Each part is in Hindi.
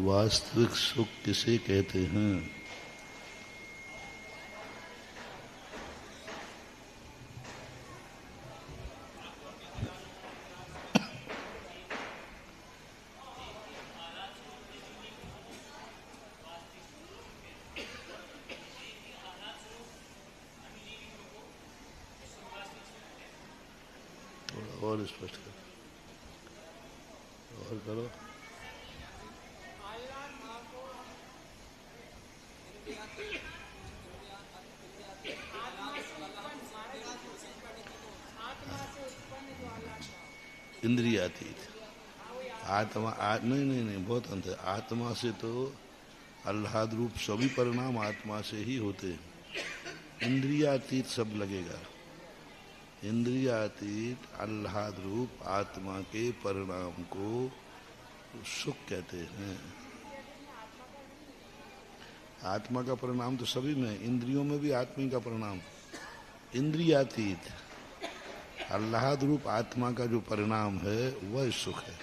वास्तविक सुख किसे कहते हैं? थोड़ा और स्पष्ट करो, और करो। इंद्रियातीत आत्मा नहीं नहीं नहीं, बहुत अंत है। आत्मा से तो आह्लाद रूप सभी परिणाम आत्मा से ही होते हैं। इंद्रियातीत सब लगेगा। इंद्रियातीत आह्लाद रूप आत्मा के परिणाम को सुख कहते हैं। आत्मा का परिणाम तो सभी में, इंद्रियों में भी आत्मा का परिणाम। इंद्रियातीत आह्लाद रूप आत्मा का जो परिणाम है वह सुख है।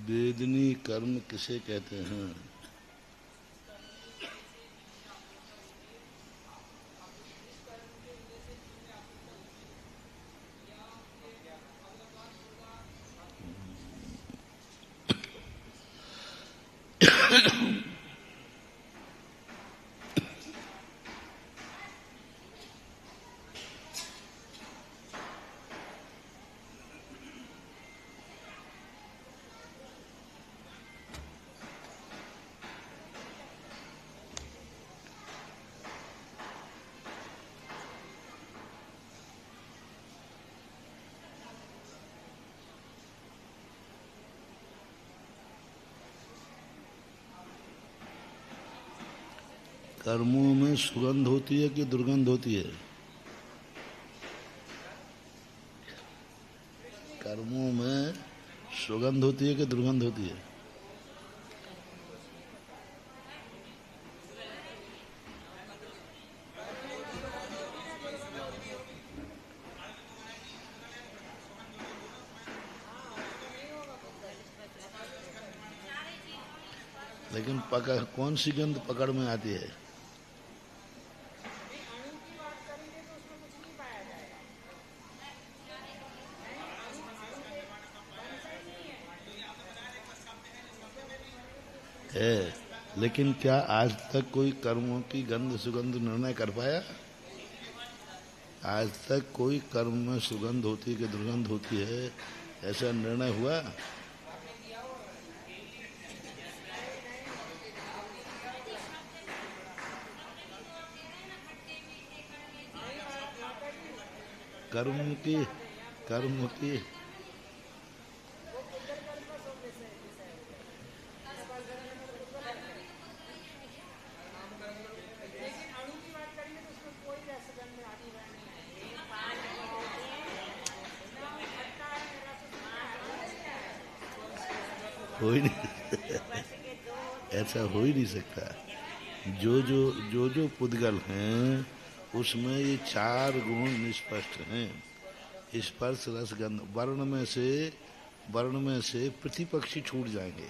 वेदनी कर्म किसे कहते हैं? कर्मों में सुगंध होती है कि दुर्गंध होती है? कर्मों में सुगंध होती है कि दुर्गंध होती है? लेकिन पकड़, कौन सी गंध पकड़ में आती है? है, लेकिन क्या आज तक कोई कर्मों की गंध सुगंध निर्णय कर पाया? आज तक कोई कर्म में सुगंध होती है कि दुर्गंध होती है, ऐसा निर्णय हुआ? कर्म की हो ही नहीं ऐसा हो ही नहीं सकता। जो पुद्गल हैं उसमें ये चार गुण निष्पष्ट हैं। स्पर्श रस गंध। वर्ण में से प्रतिपक्षी छूट जाएंगे।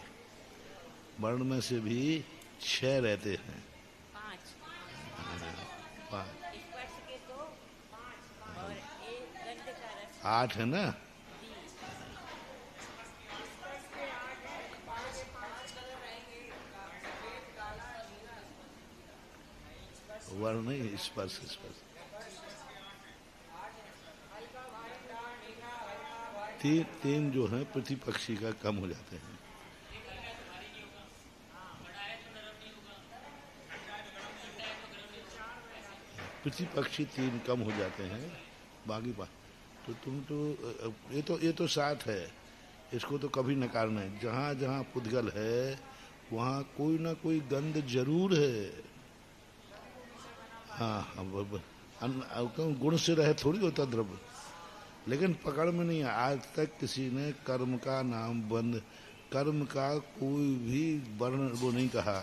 वर्ण में से भी 6 रहते हैं। 5 8 है ना? वर्ण नहीं, स्पर्श स्पर्श। तीन तीन जो है प्रतिपक्षी का कम हो जाते हैं। प्रतिपक्षी 3 कम हो जाते हैं, बाकी बात तो तुम तो ये तो 7 है, इसको तो कभी नकारना है। जहाँ जहाँ पुद्गल है वहाँ कोई ना कोई गंध जरूर है। हाँ हाँ, गुण से रहे थोड़ी होता द्रव्य, लेकिन पकड़ में नहीं है। आज तक किसी ने कर्म का नाम बंद, कर्म का कोई भी वर्ण वो नहीं कहा,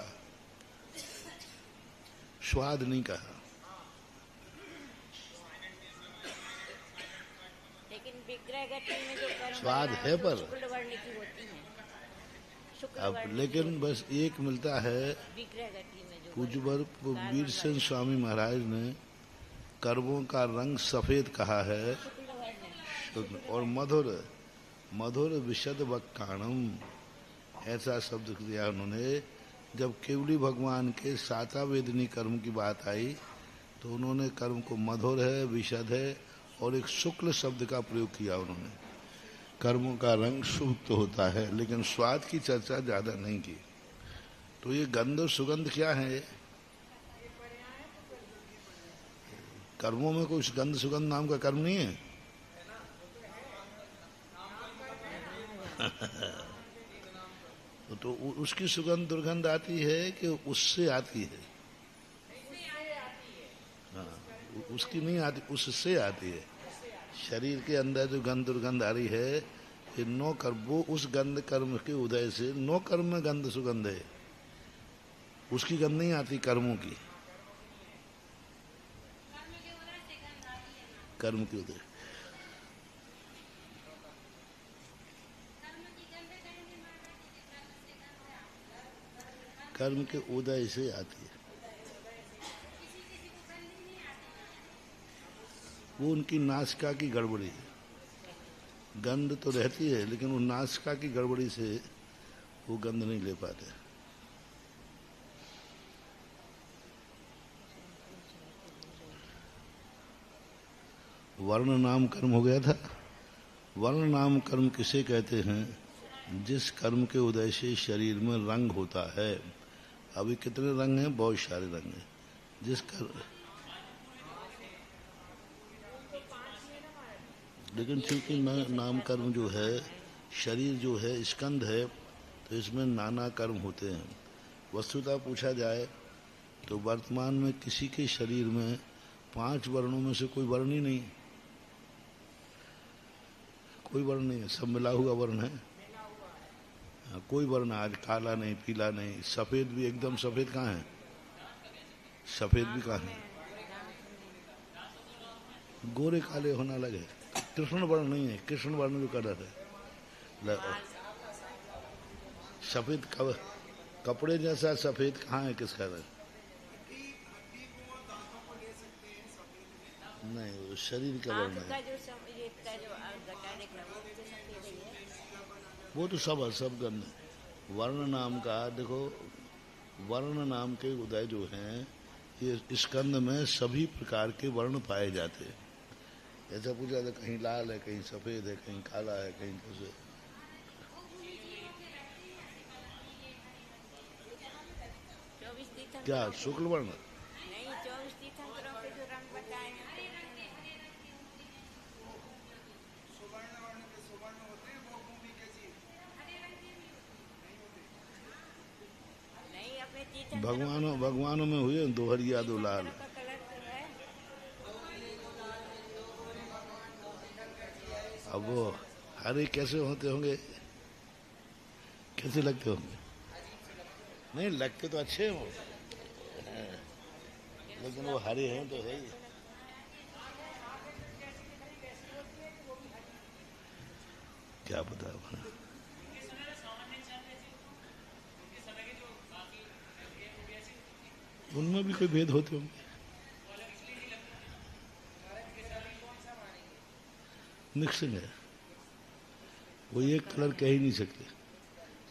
स्वाद नहीं कहा। लेकिन विग्रह गति में जो कर्म स्वाद है पर शुक्ल वर्ण की होती है, शुक्ल अब वर्ण लेकिन बस एक मिलता है। विग्रह गति में जो पूज्यवर वीर सिंह स्वामी महाराज ने कर्मों का रंग सफेद कहा है, शुक्ल वर्ण और मधुर मधुर विशद वक्काणम, ऐसा शब्द दिया उन्होंने। जब केवली भगवान के साता वेदनी कर्म की बात आई तो उन्होंने कर्म को मधुर है, विशद है और एक शुक्ल शब्द का प्रयोग किया उन्होंने। कर्मों का रंग शुभ तो होता है, लेकिन स्वाद की चर्चा ज्यादा नहीं की। तो ये गंध और सुगंध क्या है? कर्मों में कोई गंध सुगंध नाम का कर्म नहीं है। तो उसकी सुगंध दुर्गंध आती है कि उससे आती है? हाँ, उसकी नहीं आती, उससे आती है। शरीर के अंदर जो गंध दुर्गंध आ रही है, ये नो कर्म, वो उस गंध कर्म के उदय से, नो कर्म में गंध सुगंध है, उसकी गंध नहीं आती कर्मों की, कर्म के उदय। कर्म के उदय से आती है, वो उनकी नासिका की गड़बड़ी है। गंध तो रहती है लेकिन वो नासिका की गड़बड़ी से वो गंध नहीं ले पाते। वर्ण नाम कर्म हो गया था। वर्ण नाम कर्म किसे कहते हैं? जिस कर्म के उदय से शरीर में रंग होता है। अभी कितने रंग हैं? बहुत सारे रंग हैं। जिस कर्म, लेकिन चूंकि नाम कर्म जो है, शरीर जो है स्कंद है, तो इसमें नाना कर्म होते हैं। वस्तुतः पूछा जाए तो वर्तमान में किसी के शरीर में 5 वर्णों में से कोई वर्ण ही नहीं, कोई वर्ण नहीं है, सब मिला हुआ वर्ण है। कोई वर्ण आज काला नहीं, पीला नहीं, सफेद भी एकदम सफेद कहाँ है? सफेद भी कहाँ है? गोरे काले होना अलग है। कृष्ण वर्ण नहीं है, कृष्ण वर्ण जो कलर है, सफेद कपड़े जैसा सफेद कहाँ है? किस कलर? नहीं, वो शरीर का वर्ण है। वो तो सब है, सब गंध। वर्ण नाम का देखो, वर्ण नाम के उदय जो हैं, ये स्कंद में सभी प्रकार के वर्ण पाए जाते हैं। ऐसा पूछा था, कहीं लाल है, कहीं सफेद है, कहीं काला है, कहीं कैसे। क्या शुक्ल वर्ण? नहीं, 24 तीर्थंकरों के जो रंग बताए हैं, नहीं अपने तीर्थंकरों भगवानों में हुए 2 हरिया 2 लाल। का कलर तो है। अब वो हरे कैसे होते होंगे, कैसे लगते होंगे? नहीं लगते तो अच्छे हैं वो, लेकिन वो हरे हैं तो है ही। क्या पता है? उनमें भी कोई भेद होते होंगे। मिक्सिंग है, वो एक कलर कह ही नहीं सकते।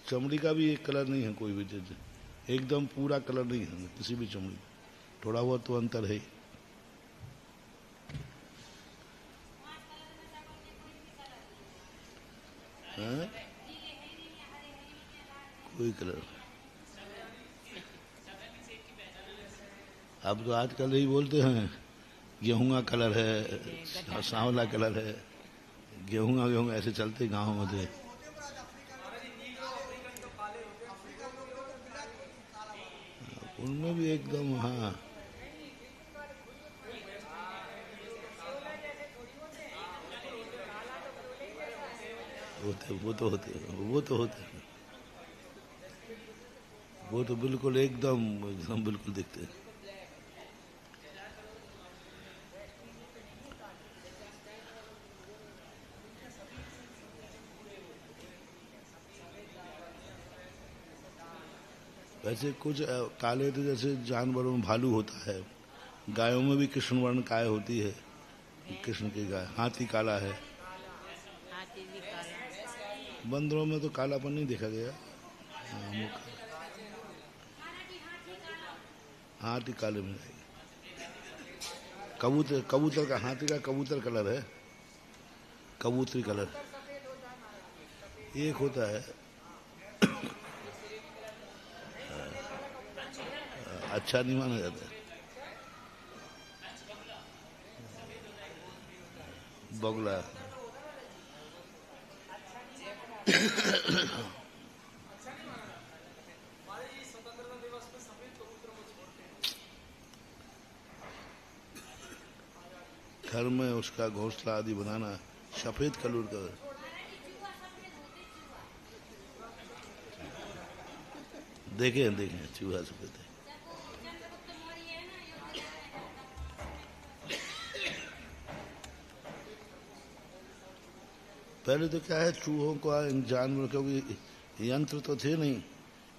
चमड़ी का भी एक कलर नहीं है कोई भी चीज, एकदम पूरा कलर नहीं है किसी भी चमड़ी में, थोड़ा बहुत तो अंतर है ही। हाँ? कोई कलर, अब तो आजकल यही बोलते हैं गेहूं कलर है, सांवला कलर है, गेहूं ऐसे चलते गाँव में थे। उनमें भी एकदम, हाँ होते, वो तो होते, वो तो होते, वो तो बिल्कुल एकदम एकदम बिल्कुल दिखते हैं। वैसे कुछ काले तो जैसे जानवरों में भालू होता है, गायों में भी कृष्ण वर्ण गाय होती है, कृष्ण की गाय। हाथी काला है, हाथी भी काला। बंदरों में तो कालापन नहीं देखा गया। हाँ, हाथी काले में जाएगी। कबूतर, कबूतर का, हाथी का कबूतर कलर है, कबूतरी कलर एक होता है। अच्छा नहीं माना जाता। बगुला, घर में उसका घोंसला आदि बनाना सफेद कलर का। देखे हैं, देखे हैं, चूहा सफेद है। पहले तो क्या है, चूहों को जानवर, क्योंकि यंत्र तो थे नहीं,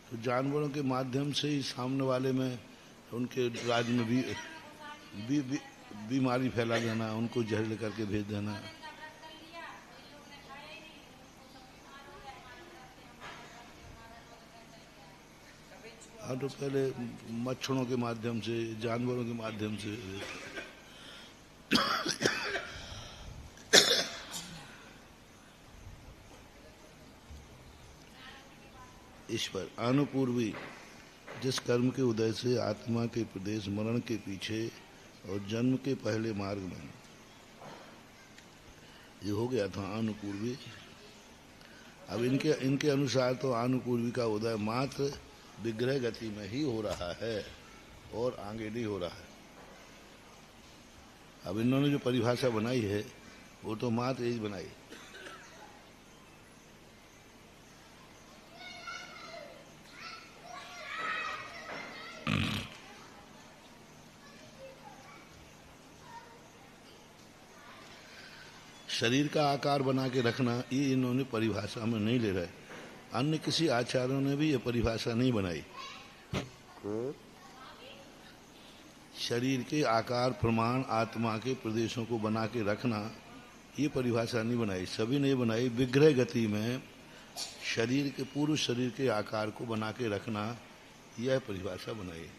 तो जानवरों के माध्यम से ही सामने वाले में उनके राज्य में भी, भी, भी बीमारी फैला देना, उनको जहर करके भेज देना। हाँ, तो पहले मच्छरों के माध्यम से, जानवरों के माध्यम से। ईश्वर अनुपूर्वी, जिस कर्म के उदय से आत्मा के प्रदेश मरण के पीछे और जन्म के पहले मार्ग में, ये हो गया था अनुपूर्वी। अब इनके इनके अनुसार तो अनुपूर्वी का उदय मात्र विग्रह गति में ही हो रहा है और आगे नहीं हो रहा है। अब इन्होंने जो परिभाषा बनाई है वो तो मात्र यही बनाई। शरीर का आकार बना के रखना ये इन्होंने परिभाषा में नहीं ले रहे। अन्य किसी आचार्यों ने भी ये परिभाषा नहीं बनाई। शरीर के आकार प्रमाण आत्मा के प्रदेशों को बना के रखना, ये परिभाषा नहीं बनाई, सभी ने बनाई विग्रह गति में शरीर के, पूर्व शरीर के आकार को बना के रखना, यह परिभाषा बनाई।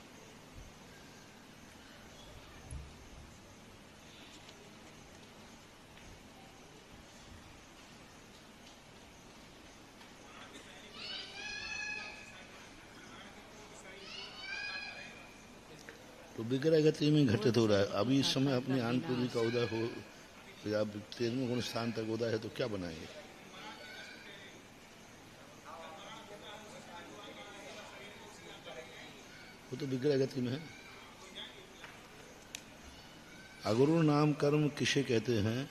तो विग्रह गति में घटित हो रहा है। अभी इस समय अपने आनपूर्वी का उदय हो, या 13वें गुण स्थान तक उदय है, तो क्या बनाएंगे? वो तो विग्रह गति में है। अगुरु नाम कर्म किसे कहते हैं?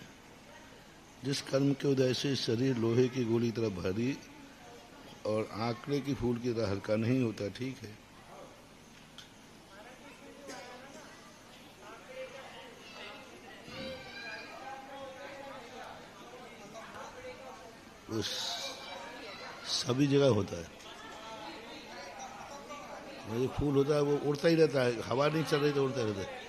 जिस कर्म के उदय से शरीर लोहे की गोली तरह भारी और आंकड़े की फूल की तरह हल्का नहीं होता। ठीक है, उस सभी जगह होता है। जो फूल होता है वो उड़ता ही रहता है, हवा नहीं चल रही तो उड़ता रहता है।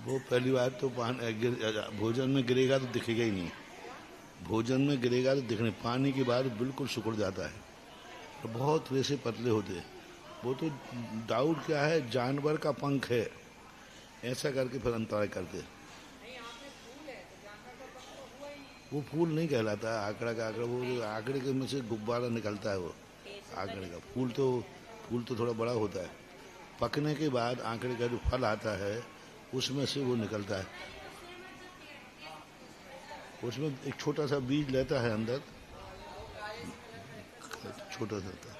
वो पहली बात तो भोजन में गिरेगा तो दिखेगा ही नहीं। भोजन में गिरेगा तो दिखने, पानी के बाद बिल्कुल सिकुड़ जाता है। तो बहुत वैसे पतले होते हैं। वो तो डाउट क्या है, जानवर का पंख है, ऐसा करके फिर अंतराय करते हैं। वो फूल नहीं कहलाता है, आंकड़ा का आंकड़ा, वो जो आंकड़े के में से गुब्बारा निकलता है वो आंकड़े का। फूल तो थोड़ा बड़ा होता है। पकने के बाद आंकड़े का जो फल आता है उसमें से वो निकलता है। उसमें एक छोटा सा बीज लेता है अंदर, छोटा सा होता है।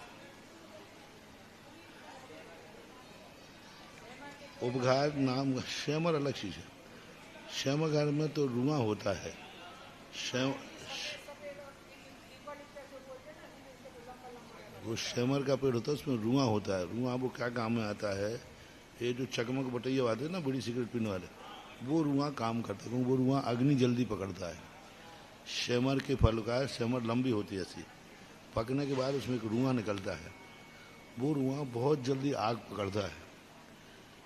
उपघात नाम, श्यामर अलग चीज है। श्यामघर में तो रुआ होता है। श्याम वो श्यामर का पेड़ होता है, उसमें रुआ होता है। रुआ वो क्या काम में आता है, ये जो चकमक बटैया आते हैं ना बड़ी सिगरेट पीने वाले, वो रुआ काम करता है, क्योंकि वो रुआ अग्नि जल्दी पकड़ता है। श्यामर के फल का, श्यामर लंबी होती है ऐसी, पकने के बाद उसमें एक रुआ निकलता है। वो रुआ बहुत जल्दी आग पकड़ता है।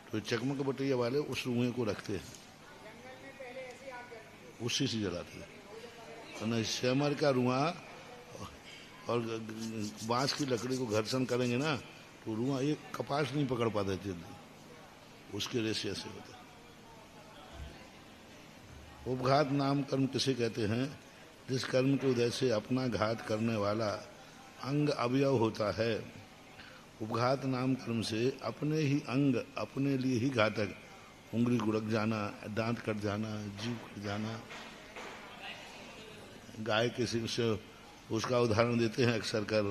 तो चकमक बटैया वाले उस रुएं को रखते हैं, उसी से जलाते हैं। और श्यामर का रुआ और बांस की लकड़ी को घर्षण करेंगे ना तो रुआ, एक कपास नहीं पकड़ पाते जल्दी, उसके रेशे ऐसे होते। उपघात नाम कर्म किसे कहते हैं? जिस कर्म के उदय से अपना घात करने वाला अंग अवयव होता है। उपघात नाम कर्म से अपने ही अंग अपने लिए ही घातक, उंगली गुड़क जाना, दांत कट जाना, जीभ कट जाना। गाय के सिंह से उसका उदाहरण देते हैं अक्सर कर,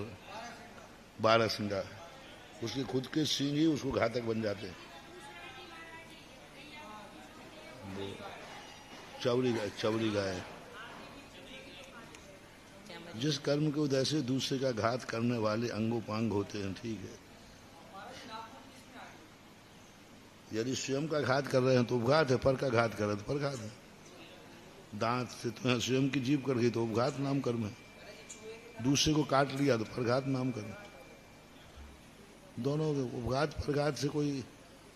बारहसिंगा, उसके खुद के सिंह ही उसको घातक बन जाते हैं। चवड़ी गाय जिस कर्म के उदय से दूसरे का घात करने वाले अंगोपांग होते हैं। ठीक है, यदि स्वयं का घात कर रहे हैं तो उपघात है, पर का घात कर रहे हैं तो परघात है। दांत से तुम्हें स्वयं की जीभ कट गई तो उपघात नाम कर्म है, दूसरे को काट लिया तो परघात नाम कर्म। दोनों उपघात परघात से कोई,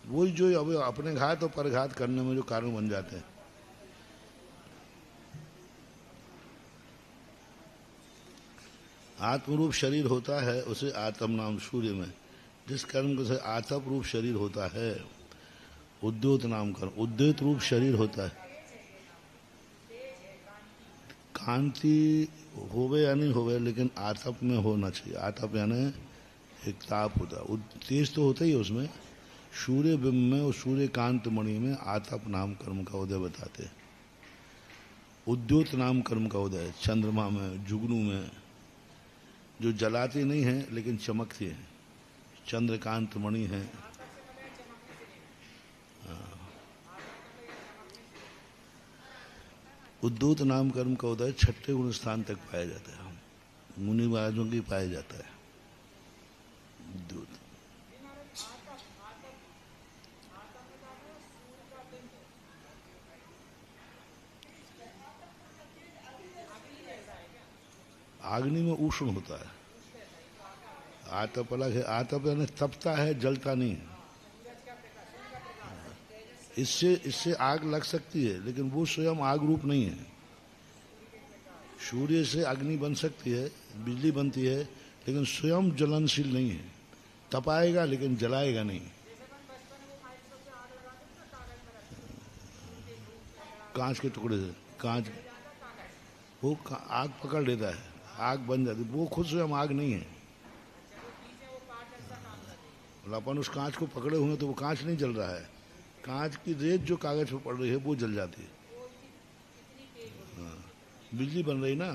वही जो अब अपने घात और परघात करने में जो कारण बन जाते हैं। आत्मरूप शरीर होता है उसे आत्म नाम सूर्य में। जिस कर्म से आत्म रूप शरीर होता है, उद्योत नाम कर्म, उद्योत रूप शरीर होता है। कांति होवे या नहीं होवे, लेकिन आतप में होना चाहिए। आतप यानी एक ताप होता है, तेज तो होता ही है उसमें। सूर्य बिंब में और सूर्य कांत मणि में आतप नाम कर्म का उदय बताते हैं। उद्योत नाम कर्म का उदय चंद्रमा में, जुगनू में, जो जलाती नहीं है लेकिन चमकती है, चंद्रकांत मणि है। उद्योत नाम कर्म का उदय छठे गुण स्थान तक पाया जाता है, मुनि महाराजों की पाया जाता है उद्योत। अग्नि में उष्ण होता है, आतप अलग है। आतप यानी तपता है, जलता नहीं। इससे आग लग सकती है लेकिन वो स्वयं आग रूप नहीं है। सूर्य से अग्नि बन सकती है, बिजली बनती है, लेकिन स्वयं ज्वलनशील नहीं है। तपाएगा लेकिन जलाएगा नहीं। कांच के टुकड़े से, कांच वो आग पकड़ लेता है, आग बन जाती, वो खुद स्वयं आग नहीं है। अपन उस कांच को पकड़े हुए तो वो कांच नहीं जल रहा है, कांच की रेत जो कागज पर पड़ रही है वो जल जाती है। हाँ, बिजली बन रही ना।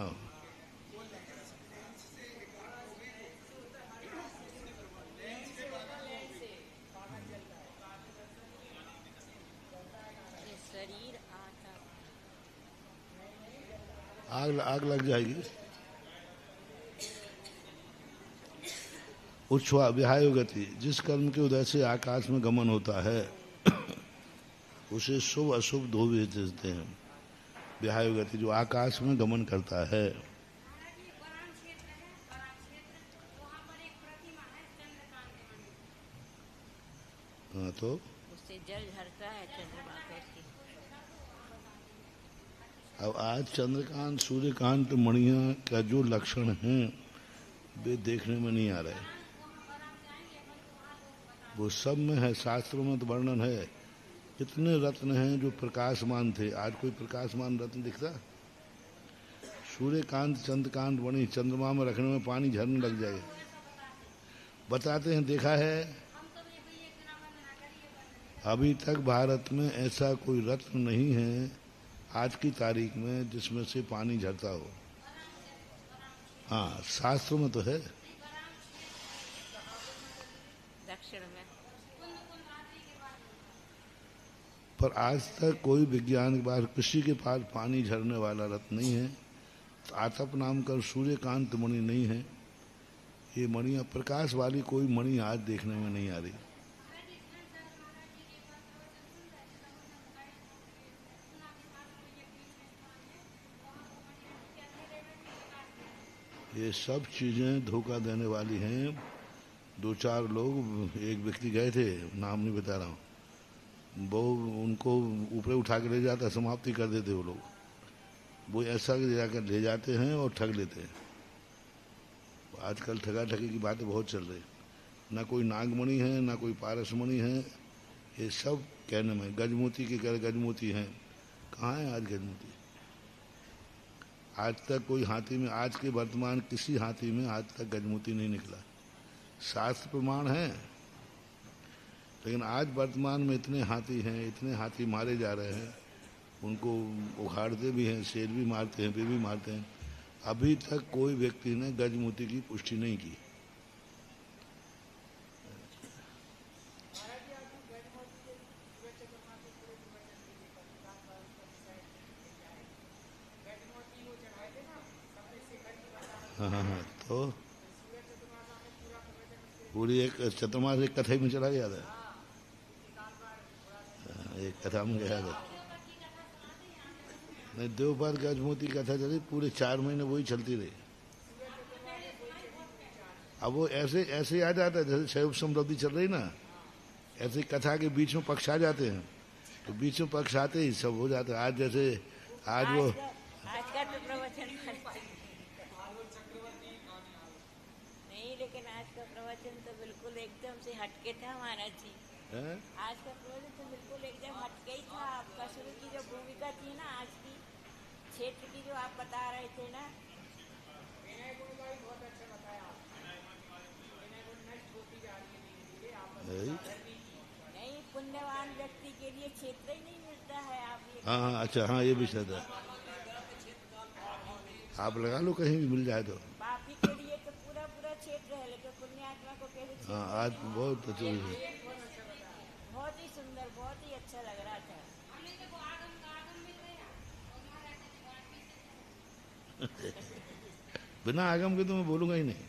आग लग जाएगी। उच्छ्वा विहाय गति, जिस कर्म के उदय से आकाश में गमन होता है उसे शुभ अशुभ दो भी देते हैं। विहाय गति जो आकाश में गमन करता है। हाँ तो उससे जल झरता है चंद्रमा पे उसकी। अब आज चंद्रकांत सूर्यकांत मणिया का जो लक्षण हैं वे देखने में नहीं आ रहे। वो सब में है, शास्त्रों में तो वर्णन है। इतने रत्न हैं जो प्रकाशमान थे, आज कोई प्रकाशमान रत्न दिखता? सूर्यकांत चंद्रकांत मणि चंद्रमा में रखने में पानी झरने लग जाए। बताते हैं, देखा है। अभी तक भारत में ऐसा कोई रत्न नहीं है आज की तारीख में जिसमें से पानी झरता हो। हाँ, शास्त्रों में तो है। दक्षिण में पर आज तक कोई वैज्ञानिक बार किसी के पास पानी झरने वाला रत्न नहीं है। आतप नाम का सूर्यकांत मणि नहीं है। ये मणियां प्रकाश वाली कोई मणि आज देखने में नहीं आ रही। ये सब चीजें धोखा देने वाली हैं। दो चार लोग, एक व्यक्ति गए थे, नाम नहीं बता रहा हूँ, वो उनको ऊपर उठा के ले जाता, समाप्ति कर देते वो लोग। वो ऐसा जाकर ले जाते हैं और ठग लेते हैं। आजकल ठगा ठगी की बातें बहुत चल रही। ना कोई नागमणि है, ना कोई पारसमणि है। ये सब कहने में गजमोती के घर गजमोती हैं। कहाँ है आज गजमोती? आज तक कोई हाथी में, आज के वर्तमान किसी हाथी में आज तक गजमोती नहीं निकला। शास्त्र प्रमाण है, लेकिन आज वर्तमान में इतने हाथी हैं, इतने हाथी मारे जा रहे हैं, उनको उखाड़ते भी हैं, शेर भी मारते हैं, वे भी मारते हैं। अभी तक कोई व्यक्ति ने गजमोती की पुष्टि नहीं की। हाँ, तो पूरी एक चतुर्मास एक कथा में चला गया था। एक कथा में गया था। नहीं, देवपाल गजमोती कथा चली, पूरे 4 महीने वही चलती रही। अब वो ऐसे ऐसे आ जाता है जैसे शैव समृद्धि चल रही ना, ऐसे कथा के बीच में पक्ष आ जाते हैं, तो बीच में पक्ष आते ही सब हो जाता है। आज जैसे आज वो आज का तो प्रवचन नहीं, लेकिन आज का प्रवचन तो बिल्कुल एकदम से हटके था महाराज जी। है? आज का प्रवचन तो बिल्कुल एकदम हटके ही था। आपका शुरू की जो भूमिका थी ना, आज की क्षेत्र की जो आप बता रहे थे ना, बहुत अच्छा बताया। नहीं, पुण्यवान व्यक्ति के लिए क्षेत्र ही नहीं मिलता है। आप ये हाँ, अच्छा, हाँ, ये भी शायद है। आप लगा लो कहीं भी मिल जाए तो। पापी के लिए तो पूरा पूरा क्षेत्र है, लेकिन पुण्यात्मा को कैसे? हाँ, आज बहुत अच्छा है। बहुत ही सुंदर, बहुत ही अच्छा लग रहा था। बिना आगम के तो मैं बोलूंगा ही नहीं।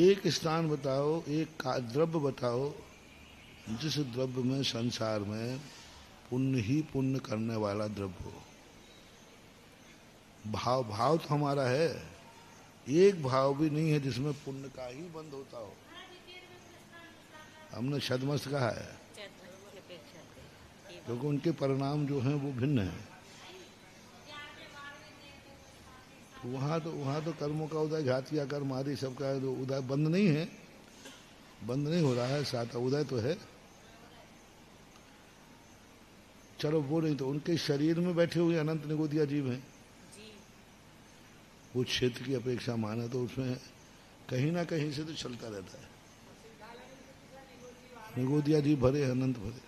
एक स्थान बताओ, एक द्रव्य बताओ जिस द्रव्य में संसार में पुण्य ही पुण्य करने वाला द्रव्य हो। भाव भाव तो हमारा है, एक भाव भी नहीं है जिसमें पुण्य का ही बंद होता हो। हमने छदमस्त कहा है क्योंकि उनके परिणाम जो हैं वो भिन्न हैं। वहाँ तो कर्मों का उदय, घातिया कर्म आदि सबका तो उदय बंद नहीं है, बंद नहीं हो रहा है, साथ उदय तो है। चलो वो नहीं तो उनके शरीर में बैठे हुए अनंत निगोदिया जीव हैं। वो क्षेत्र की अपेक्षा माने तो उसमें कहीं ना कहीं से तो चलता रहता है। निगोदिया जीव भरे, अनंत भरे।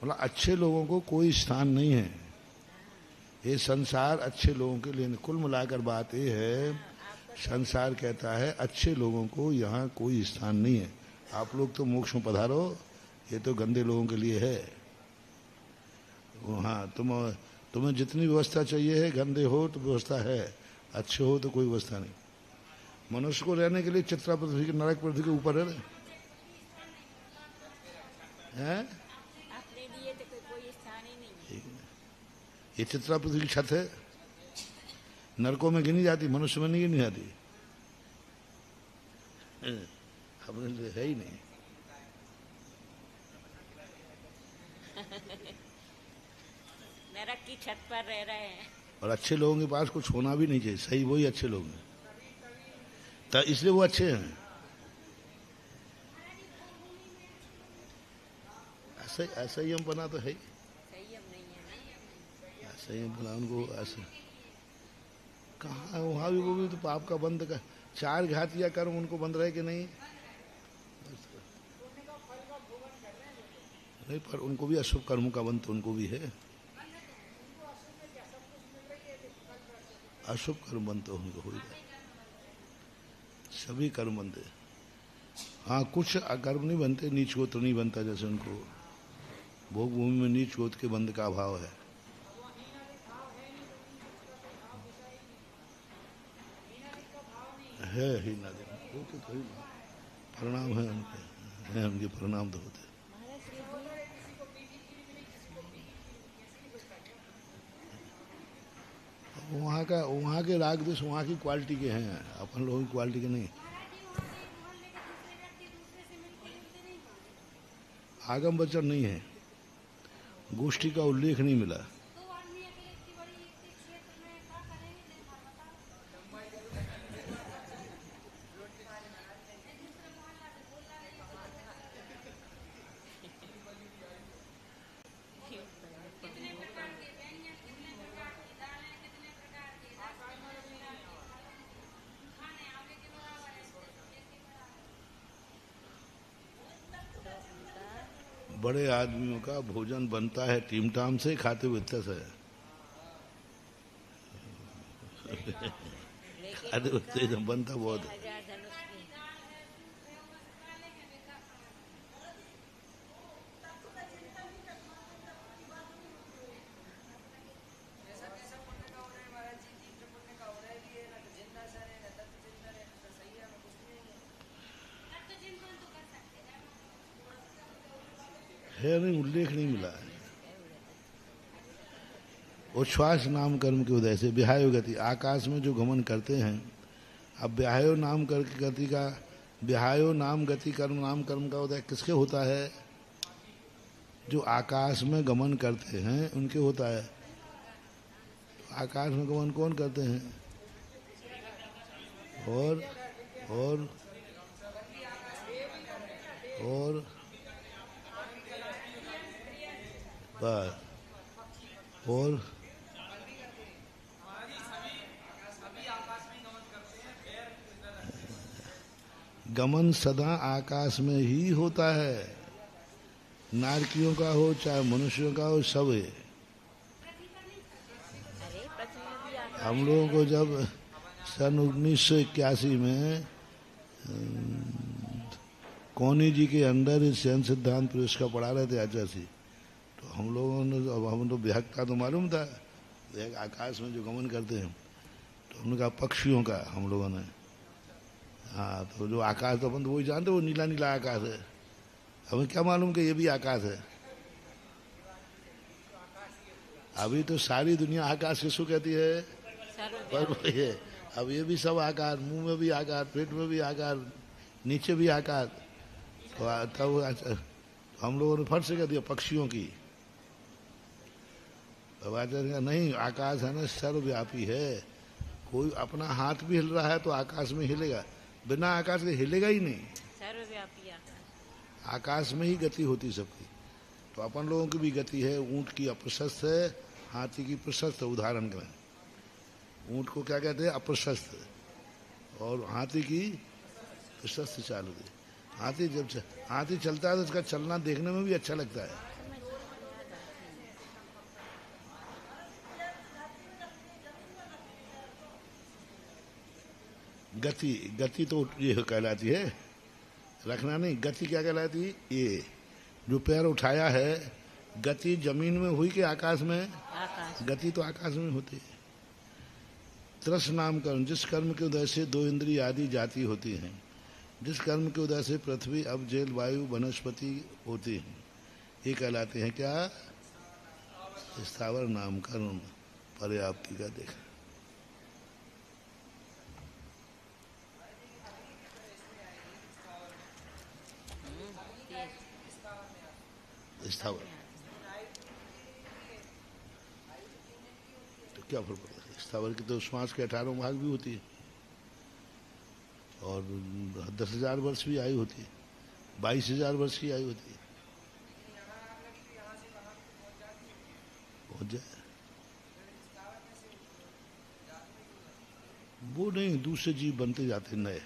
मतलब अच्छे लोगों को कोई स्थान नहीं है। ये संसार अच्छे लोगों के लिए, कुल मिलाकर बात ये है, संसार कहता है अच्छे लोगों को यहाँ कोई स्थान नहीं है। आप लोग तो मोक्ष में पधारो, ये तो गंदे लोगों के लिए है। हाँ, तुम्हें जितनी व्यवस्था चाहिए है, गंदे हो तो व्यवस्था है, अच्छे हो तो कोई व्यवस्था नहीं। मनुष्य को रहने के लिए चित्रा पृथ्वी के, नरक पृथ्वी के ऊपर है, अपने लिए तो कोई स्थान ही नहीं है। ये चित्रा पृथ्वी की छत है, नरकों में गिनी जाती, मनुष्य में नहीं गिनी जाती। अपने लिए है ही नहीं। नरक की छत पर रह रहे हैं। और अच्छे लोगों के पास कुछ होना भी नहीं चाहिए, सही वही अच्छे लोग हैं, तो इसलिए वो अच्छे हैं। ऐसा ऐसा ही हम बना तो है ही, संयम नहीं है ना। ऐसा ही हम बना उनको ऐसे। कहाँ वहाँ भी वो भी तो पाप का बंद का, चार घातिया कर्म उनको बंद रहे कि नहीं? नहीं, पर उनको भी अशुभ कर्मों का बंद तो उनको भी है। अशुभ कर्म बंद तो उनको हो ही जाए, सभी कर्म बंद है। हाँ, कुछ अकर्म नहीं बनते, नीच गोत्र नहीं बनता, जैसे उनको भोग भूमि में नीच गोत्र के बंद का अभाव है। है ही ना दे, वो तो ही परिणाम है उनके, हैं उनके परिणाम तो होते हैं। वहाँ के राग देश वहाँ की क्वालिटी के हैं, अपन लोगों की क्वालिटी के नहीं। आगम वचन नहीं है, गोष्ठी का उल्लेख नहीं मिला। बड़े आदमियों का भोजन बनता है टीम टाम से, खाते हुए तस है। खाते हुए एकदम बनता बहुत है। हजार धनुष की। है नहीं, उल्लेख नहीं मिला है। उच्छ्वास नाम कर्म के उदय से विहायो गति, आकाश में जो गमन करते हैं। अब विहायो नाम गति का, विहायो नाम गति कर्म नाम कर्म का उदय किसके होता है? जो आकाश में गमन करते हैं उनके होता है। आकाश में गमन कौन करते हैं? और और और बस, और गमन सदा आकाश में ही होता है, नारकियों का हो चाहे मनुष्यों का हो, सब है। अरे पृथ्वी में भी आकाश हम लोगों को जब सन 1981 में कौनी जी के अंदर इस जैन सिद्धांत पुरुष का पढ़ा रहे थे आचार्य, तो हम लोगों ने, अब हम तो विहकता तो मालूम था, आकाश में जो गमन करते हैं, तो हमने कहा पक्षियों का हम लोगों ने। हाँ, तो जो आकाश तो अपन तो वही जानते, वो नीला नीला आकाश है, हमें क्या मालूम कि ये भी आकाश है। अभी तो सारी दुनिया आकाश किसको कहती है? पर वही है। अब ये भी सब आकार, मुंह में भी आकार, पेट में भी आकार, नीचे भी आकार, तो तब हम लोगों ने फट से कह दिया पक्षियों की। अब आचार्य नहीं, आकाश है ना सर्वव्यापी है, कोई अपना हाथ भी हिल रहा है तो आकाश में हिलेगा, बिना आकाश के हिलेगा ही नहीं। सर्वव्यापी आकाश। आकाश में ही गति होती सबकी। तो अपन लोगों की भी गति है, ऊंट की अप्रशस्त है, हाथी की प्रशस्त है। उदाहरण करें, ऊंट को क्या कहते हैं? अप्रशस्त, और हाथी की प्रशस्त चाल होती है। हाथी चलता है तो उसका चलना देखने में भी अच्छा लगता है। गति, गति तो ये कहलाती है, रखना नहीं। गति क्या कहलाती है? ये जो पैर उठाया है, गति जमीन में हुई कि आकाश में? आकाश। गति तो आकाश में होती है। त्रस नाम कर्म, जिस कर्म के उदय से दो इंद्रिय आदि जाति होती हैं, जिस कर्म के उदय से पृथ्वी अब जेल वायु वनस्पति होती हैं, ये कहलाते हैं क्या? स्थावर नाम कर्म पर्याप्ति का देखा। स्थावर। तो क्या फर्क पड़ता है? स्थावर की तो श्वास के 18 भाग भी होती है और 10,000 वर्ष भी आयु होती है, 22,000 वर्ष की आयु होती है। पहुंच जाए वो नहीं, दूसरे जीव बनते जाते, नए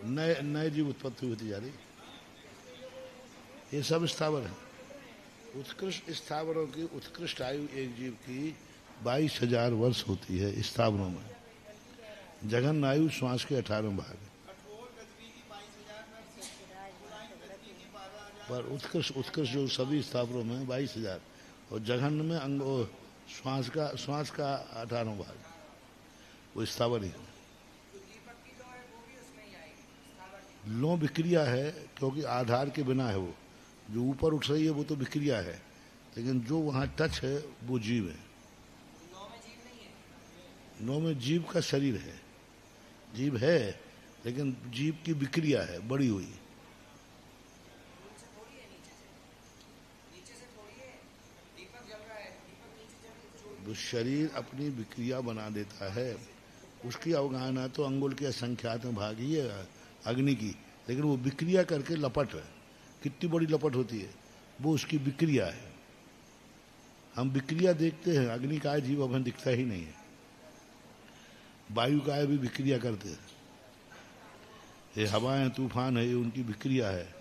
नए नए जीव उत्पत्ति होती जा रही। ये सब स्थावर है। उत्कृष्ट स्थावरों की उत्कृष्ट आयु एक जीव की 22,000 वर्ष होती है स्थावरों में। जघन आयु श्वास के 18 भाग है। पर उत्कृष्ट उत्कृष्ट जो सभी स्थावरों में 22,000 और जघन में अंग श्वास का 18 भाग, वो स्थावर ही है। लो विक्रिया है, क्योंकि आधार के बिना है। वो जो ऊपर उठ रही है वो तो विक्रिया है, लेकिन जो वहाँ टच है वो जीव है। नौ में जीव का शरीर है, जीव है, लेकिन जीव की विक्रिया है बड़ी हुई। वो शरीर अपनी विक्रिया बना देता है, उसकी अवगाहना तो अंगुल के असंख्यात में भाग ही है अग्नि की, लेकिन वो विक्रिया करके लपट है। कितनी बड़ी लपट होती है, वो उसकी विक्रिया है। हम विक्रिया देखते हैं, अग्नि काय जीव हमें दिखता ही नहीं है। वायु काय भी विक्रिया करते हैं, ये हवाएं तूफान है, ये उनकी विक्रिया है।